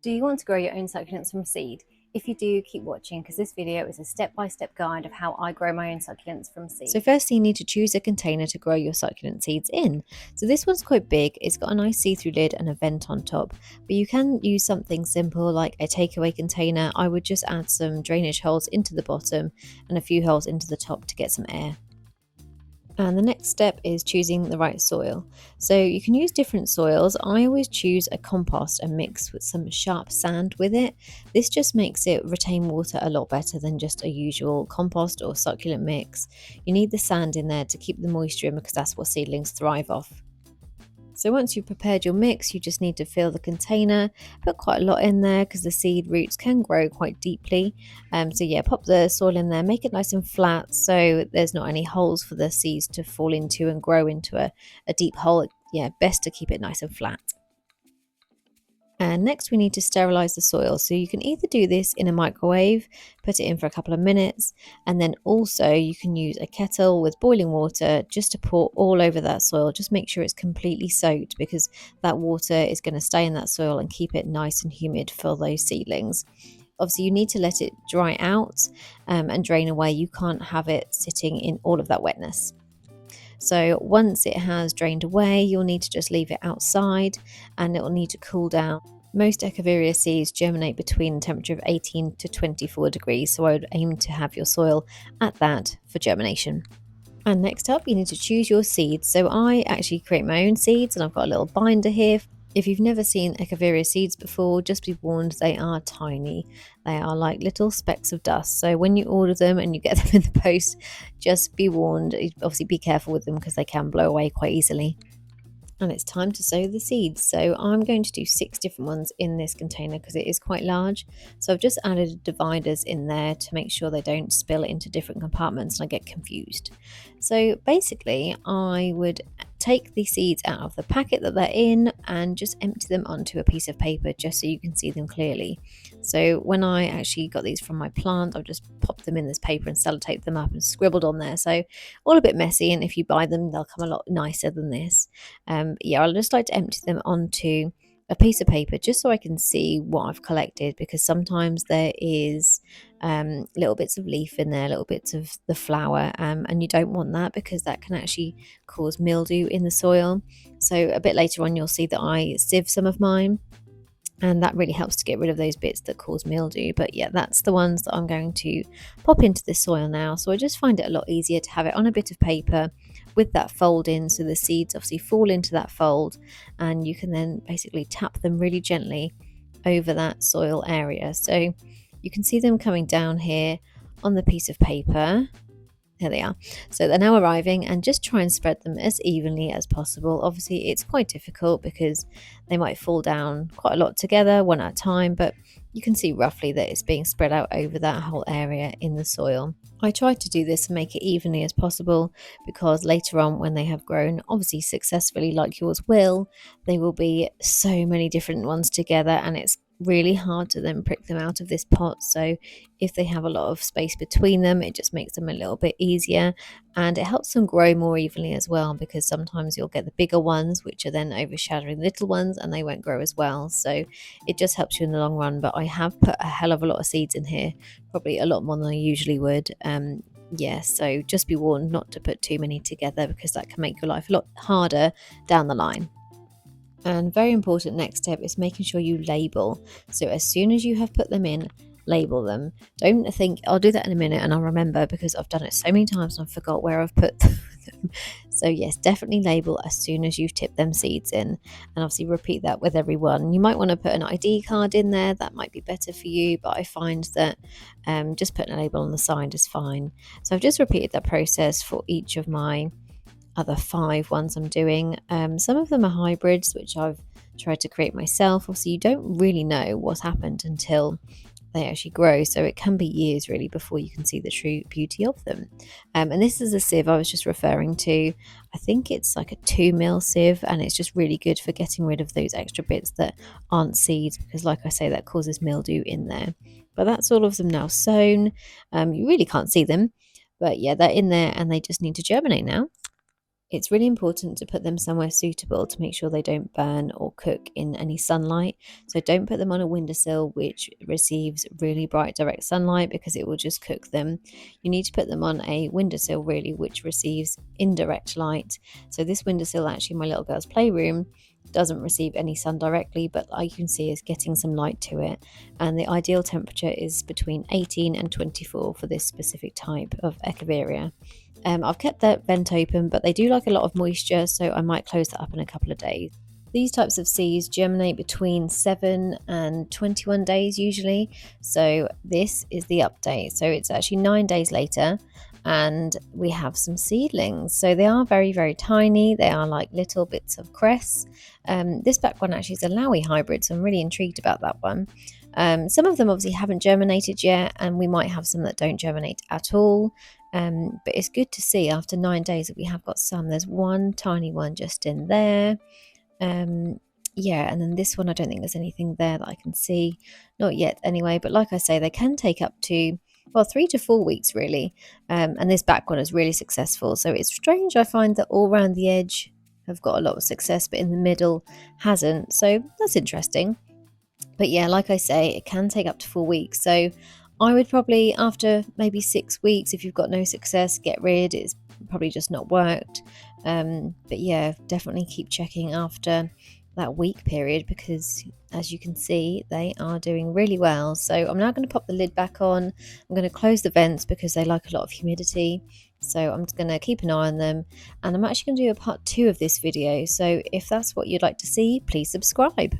Do you want to grow your own succulents from seed? If you do, keep watching because this video is a step-by-step guide of how I grow my own succulents from seed. So firstly, you need to choose a container to grow your succulent seeds in. So this one's quite big, it's got a nice see-through lid and a vent on top, but you can use something simple like a takeaway container. I would just add some drainage holes into the bottom and a few holes into the top to get some air. And the next step is choosing the right soil. So you can use different soils. I always choose a compost and mix with some sharp sand with it. This just makes it retain water a lot better than just a usual compost or succulent mix. You need the sand in there to keep the moisture in because that's what seedlings thrive off. So once you've prepared your mix, you just need to fill the container, put quite a lot in there because the seed roots can grow quite deeply. So yeah, pop the soil in there, make it nice and flat so there's not any holes for the seeds to fall into and grow into a deep hole. Yeah, best to keep it nice and flat. And next we need to sterilize the soil. So you can either do this in a microwave, put it in for a couple of minutes, and then also you can use a kettle with boiling water just to pour all over that soil. Just make sure it's completely soaked because that water is going to stay in that soil and keep it nice and humid for those seedlings. Obviously you need to let it dry out and drain away. You can't have it sitting in all of that wetness. So once it has drained away, you'll need to just leave it outside and it will need to cool down. Most Echeveria seeds germinate between a temperature of 18 to 24 degrees, so I would aim to have your soil at that for germination. And next up, you need to choose your seeds. So I actually create my own seeds and I've got a little binder here. If you've never seen Echeveria seeds before, just be warned, they are tiny. They are like little specks of dust. So when you order them and you get them in the post, just be warned. Obviously be careful with them because they can blow away quite easily. And it's time to sow the seeds. So I'm going to do 6 different ones in this container because it is quite large. So I've just added dividers in there to make sure they don't spill into different compartments and I get confused. So basically I would take the seeds out of the packet that they're in and just empty them onto a piece of paper just so you can see them clearly. So when I actually got these from my plant, I've just popped them in this paper and sellotaped them up and scribbled on there. So all a bit messy, and if you buy them they'll come a lot nicer than this. Yeah, I just like to empty them onto a piece of paper just so I can see what I've collected, because sometimes there is little bits of leaf in there, little bits of the flower, and you don't want that because that can actually cause mildew in the soil. So a bit later on you'll see that I sieve some of mine, and that really helps to get rid of those bits that cause mildew. But yeah, that's the ones that I'm going to pop into the soil now. So I just find it a lot easier to have it on a bit of paper with that fold in, so the seeds obviously fall into that fold and you can then basically tap them really gently over that soil area. So you can see them coming down here on the piece of paper. There they are. So they're now arriving, and just try and spread them as evenly as possible. Obviously it's quite difficult because they might fall down quite a lot together one at a time, but you can see roughly that it's being spread out over that whole area in the soil. I try to do this and make it evenly as possible because later on when they have grown, obviously successfully like yours will, they will be so many different ones together and it's really hard to then prick them out of this pot. So if they have a lot of space between them, it just makes them a little bit easier, and it helps them grow more evenly as well, because sometimes you'll get the bigger ones which are then overshadowing the little ones and they won't grow as well. So it just helps you in the long run. But I have put a hell of a lot of seeds in here, probably a lot more than I usually would. Yeah, so just be warned not to put too many together because that can make your life a lot harder down the line. And very important next step is making sure you label. So as soon as you have put them in, label them. Don't think I'll do that in a minute and I'll remember, because I've done it so many times and I forgot where I've put them. So yes, definitely label as soon as you've tipped them seeds in, and obviously repeat that with everyone. You might want to put an ID card in there, that might be better for you, but I find that just putting a label on the side is fine. So I've just repeated that process for each of my other 5 ones I'm doing. Some of them are hybrids which I've tried to create myself. Obviously you don't really know what's happened until they actually grow, so it can be years really before you can see the true beauty of them. And this is a sieve I was just referring to. I think it's like a 2mm sieve, and it's just really good for getting rid of those extra bits that aren't seeds, because like I say, that causes mildew in there. But that's all of them now sown. You really can't see them, but yeah, they're in there and they just need to germinate now. It's really important to put them somewhere suitable to make sure they don't burn or cook in any sunlight. So don't put them on a windowsill which receives really bright direct sunlight, because it will just cook them. You need to put them on a windowsill really which receives indirect light. So this windowsill, actually my little girl's playroom, doesn't receive any sun directly, but I can see is getting some light to it, and the ideal temperature is between 18 and 24 for this specific type of Echeveria. I've kept that vent open, but they do like a lot of moisture, so I might close that up in a couple of days. These types of seeds germinate between 7 and 21 days usually. So this is the update. So it's actually 9 days later, and we have some seedlings. So they are very, very tiny. They are like little bits of cress. This back one actually is a Lowy hybrid, so I'm really intrigued about that one. Some of them obviously haven't germinated yet, and we might have some that don't germinate at all. But it's good to see after 9 days that we have got some. There's one tiny one just in there. Yeah, and then this one, I don't think there's anything there that I can see. Not yet anyway, but like I say, they can take up to, well, 3 to 4 weeks really. And this back one is really successful. So it's strange, I find that all around the edge have got a lot of success, but in the middle hasn't. So that's interesting. But yeah, like I say, it can take up to 4 weeks. So I would probably, after maybe 6 weeks, if you've got no success, get rid. It's probably just not worked. But yeah, definitely keep checking after that week period, because as you can see, they are doing really well. So I'm now going to pop the lid back on. I'm going to close the vents because they like a lot of humidity. So I'm just going to keep an eye on them, and I'm actually going to do a part 2 of this video. So if that's what you'd like to see, please subscribe.